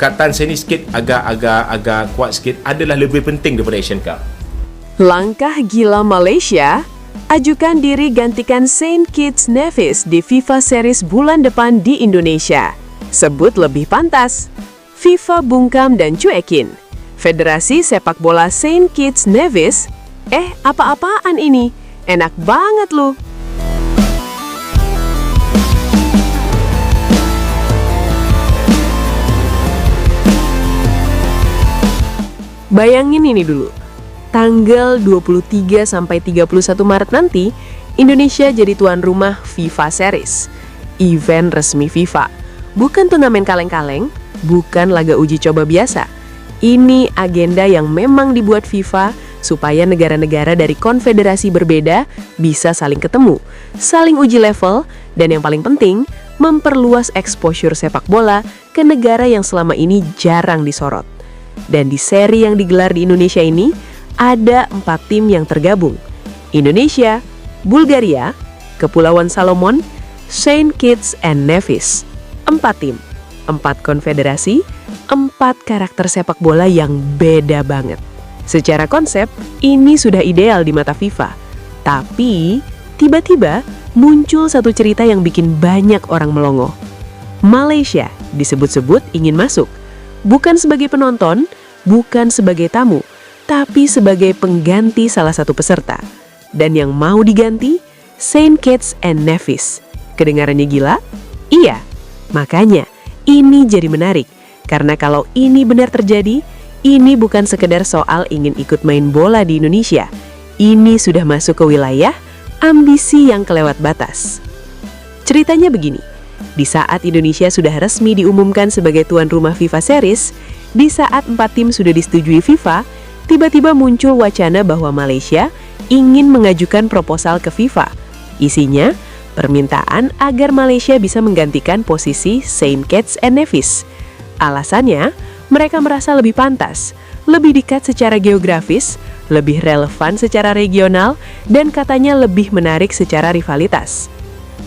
Perkataan saya ni sikit agak kuat sikit, adalah lebih penting daripada Asian Cup. Langkah gila Malaysia, ajukan diri gantikan Saint Kitts Nevis di FIFA Series bulan depan di Indonesia. Sebut lebih pantas. FIFA bungkam dan cuekin. Federasi Sepak Bola Saint Kitts Nevis, apa-apaan ini? Enak banget lu. Bayangin ini dulu, tanggal 23 sampai 31 Maret nanti, Indonesia jadi tuan rumah FIFA Series, event resmi FIFA. Bukan turnamen kaleng-kaleng, bukan laga uji coba biasa. Ini agenda yang memang dibuat FIFA supaya negara-negara dari konfederasi berbeda bisa saling ketemu, saling uji level, dan yang paling penting, memperluas exposure sepak bola ke negara yang selama ini jarang disorot. Dan di seri yang digelar di Indonesia ini, ada 4 tim yang tergabung. Indonesia, Bulgaria, Kepulauan Salomon, Saint Kitts and Nevis. 4 tim, 4 konfederasi, 4 karakter sepak bola yang beda banget. Secara konsep, ini sudah ideal di mata FIFA. Tapi, tiba-tiba muncul satu cerita yang bikin banyak orang melongo. Malaysia disebut-sebut ingin masuk. Bukan sebagai penonton, bukan sebagai tamu, tapi sebagai pengganti salah satu peserta. Dan yang mau diganti, Saint Kitts and Nevis. Kedengarannya gila? Iya. Makanya, ini jadi menarik. Karena kalau ini benar terjadi, ini bukan sekedar soal ingin ikut main bola di Indonesia. Ini sudah masuk ke wilayah ambisi yang kelewat batas. Ceritanya begini. Di saat Indonesia sudah resmi diumumkan sebagai tuan rumah FIFA Series, di saat 4 tim sudah disetujui FIFA, tiba-tiba muncul wacana bahwa Malaysia ingin mengajukan proposal ke FIFA. Isinya, permintaan agar Malaysia bisa menggantikan posisi Saint Kitts and Nevis. Alasannya, mereka merasa lebih pantas, lebih dekat secara geografis, lebih relevan secara regional, dan katanya lebih menarik secara rivalitas.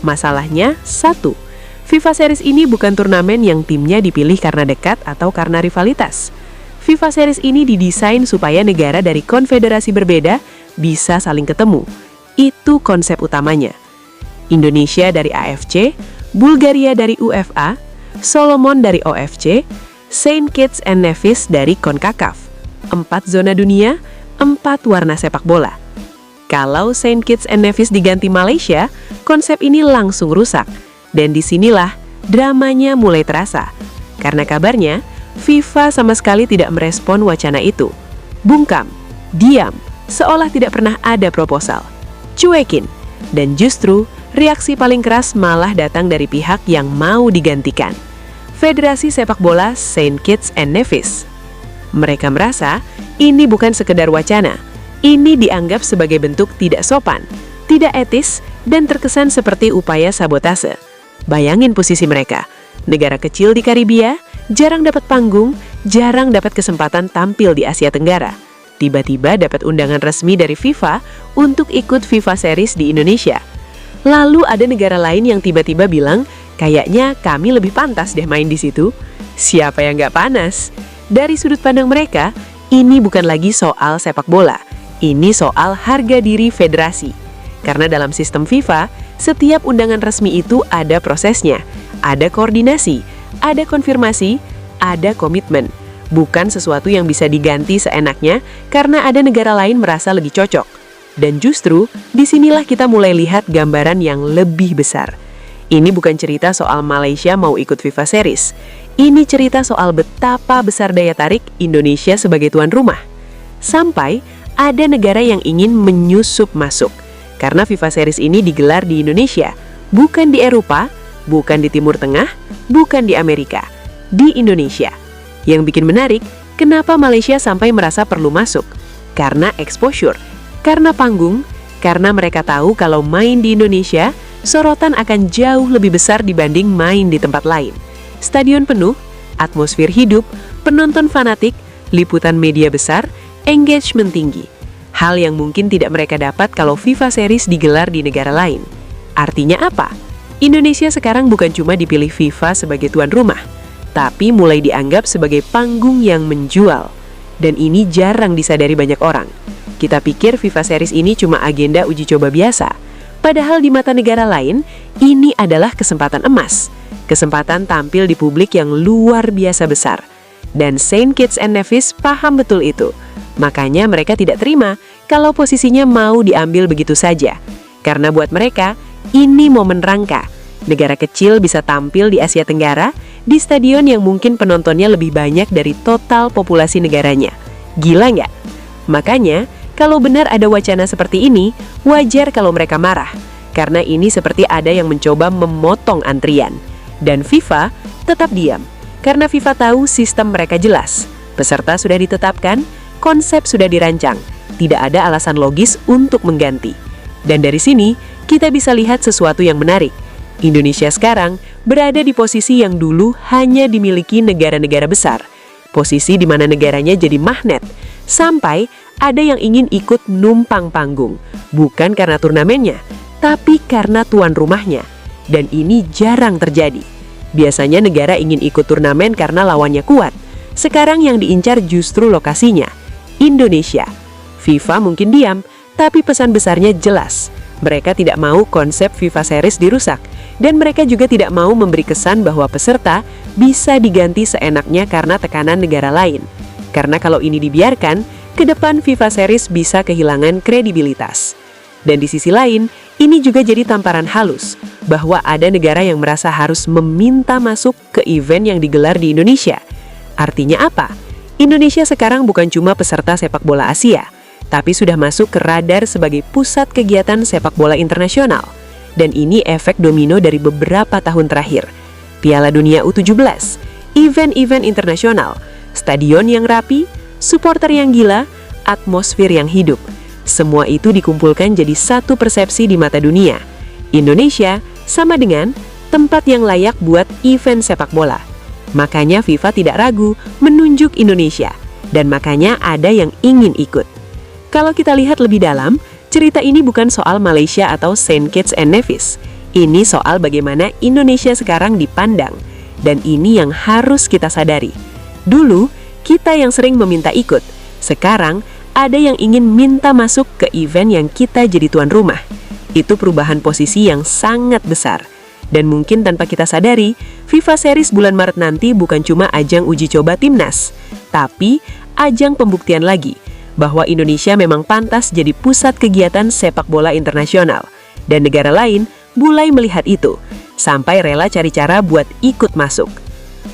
Masalahnya, 1. FIFA Series ini bukan turnamen yang timnya dipilih karena dekat atau karena rivalitas. FIFA Series ini didesain supaya negara dari konfederasi berbeda bisa saling ketemu. Itu konsep utamanya. Indonesia dari AFC, Bulgaria dari UEFA, Solomon dari OFC, Saint Kitts and Nevis dari CONCACAF. 4 zona dunia, 4 warna sepak bola. Kalau Saint Kitts and Nevis diganti Malaysia, konsep ini langsung rusak. Dan disinilah dramanya mulai terasa. Karena kabarnya, FIFA sama sekali tidak merespon wacana itu. Bungkam, diam, seolah tidak pernah ada proposal. Cuekin, dan justru reaksi paling keras malah datang dari pihak yang mau digantikan. Federasi Sepak Bola Saint Kitts and Nevis. Mereka merasa ini bukan sekedar wacana. Ini dianggap sebagai bentuk tidak sopan, tidak etis, dan terkesan seperti upaya sabotase. Bayangin posisi mereka, negara kecil di Karibia, jarang dapat panggung, jarang dapat kesempatan tampil di Asia Tenggara. Tiba-tiba dapat undangan resmi dari FIFA untuk ikut FIFA Series di Indonesia. Lalu ada negara lain yang tiba-tiba bilang, kayaknya kami lebih pantas deh main di situ. Siapa yang nggak panas? Dari sudut pandang mereka, ini bukan lagi soal sepak bola. Ini soal harga diri federasi. Karena dalam sistem FIFA, setiap undangan resmi itu ada prosesnya, ada koordinasi, ada konfirmasi, ada komitmen. Bukan sesuatu yang bisa diganti seenaknya karena ada negara lain merasa lebih cocok. Dan justru, disinilah kita mulai lihat gambaran yang lebih besar. Ini bukan cerita soal Malaysia mau ikut FIFA Series. Ini cerita soal betapa besar daya tarik Indonesia sebagai tuan rumah. Sampai ada negara yang ingin menyusup masuk. Karena FIFA Series ini digelar di Indonesia, bukan di Eropa, bukan di Timur Tengah, bukan di Amerika, di Indonesia. Yang bikin menarik, kenapa Malaysia sampai merasa perlu masuk? Karena exposure, karena panggung, karena mereka tahu kalau main di Indonesia, sorotan akan jauh lebih besar dibanding main di tempat lain. Stadion penuh, atmosfer hidup, penonton fanatik, liputan media besar, engagement tinggi. Hal yang mungkin tidak mereka dapat kalau FIFA Series digelar di negara lain. Artinya apa? Indonesia sekarang bukan cuma dipilih FIFA sebagai tuan rumah, tapi mulai dianggap sebagai panggung yang menjual. Dan ini jarang disadari banyak orang. Kita pikir FIFA Series ini cuma agenda uji coba biasa. Padahal di mata negara lain, ini adalah kesempatan emas. Kesempatan tampil di publik yang luar biasa besar. Dan Saint Kitts and Nevis paham betul itu. Makanya mereka tidak terima kalau posisinya mau diambil begitu saja. Karena buat mereka, ini momen rangka. Negara kecil bisa tampil di Asia Tenggara, di stadion yang mungkin penontonnya lebih banyak dari total populasi negaranya. Gila nggak? Makanya, kalau benar ada wacana seperti ini, wajar kalau mereka marah. Karena ini seperti ada yang mencoba memotong antrian. Dan FIFA tetap diam. Karena FIFA tahu sistem mereka jelas. Peserta sudah ditetapkan, konsep sudah dirancang. Tidak ada alasan logis untuk mengganti. Dan dari sini, kita bisa lihat sesuatu yang menarik. Indonesia sekarang berada di posisi yang dulu hanya dimiliki negara-negara besar. Posisi di mana negaranya jadi magnet. Sampai ada yang ingin ikut numpang panggung. Bukan karena turnamennya, tapi karena tuan rumahnya. Dan ini jarang terjadi. Biasanya negara ingin ikut turnamen karena lawannya kuat. Sekarang yang diincar justru lokasinya. Indonesia. FIFA mungkin diam, tapi pesan besarnya jelas. Mereka tidak mau konsep FIFA Series dirusak. Dan mereka juga tidak mau memberi kesan bahwa peserta bisa diganti seenaknya karena tekanan negara lain. Karena kalau ini dibiarkan, ke depan FIFA Series bisa kehilangan kredibilitas. Dan di sisi lain, ini juga jadi tamparan halus bahwa ada negara yang merasa harus meminta masuk ke event yang digelar di Indonesia. Artinya apa? Indonesia sekarang bukan cuma peserta sepak bola Asia, tapi sudah masuk ke radar sebagai pusat kegiatan sepak bola internasional. Dan ini efek domino dari beberapa tahun terakhir. Piala Dunia U17, event-event internasional, stadion yang rapi, supporter yang gila, atmosfer yang hidup. Semua itu dikumpulkan jadi satu persepsi di mata dunia. Indonesia sama dengan tempat yang layak buat event sepak bola. Makanya FIFA tidak ragu menunjuk Indonesia. Dan makanya ada yang ingin ikut. Kalau kita lihat lebih dalam, cerita ini bukan soal Malaysia atau Saint Kitts and Nevis. Ini soal bagaimana Indonesia sekarang dipandang. Dan ini yang harus kita sadari. Dulu, kita yang sering meminta ikut. Sekarang, ada yang ingin minta masuk ke event yang kita jadi tuan rumah. Itu perubahan posisi yang sangat besar. Dan mungkin tanpa kita sadari, FIFA Series bulan Maret nanti bukan cuma ajang uji coba timnas. Tapi, ajang pembuktian lagi bahwa Indonesia memang pantas jadi pusat kegiatan sepak bola internasional. Dan negara lain mulai melihat itu, sampai rela cari cara buat ikut masuk.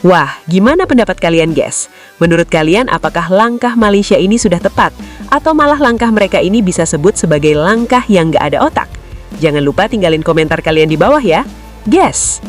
Wah, gimana pendapat kalian guys? Menurut kalian apakah langkah Malaysia ini sudah tepat? Atau malah langkah mereka ini bisa sebut sebagai langkah yang gak ada otak? Jangan lupa tinggalin komentar kalian di bawah ya. Guys!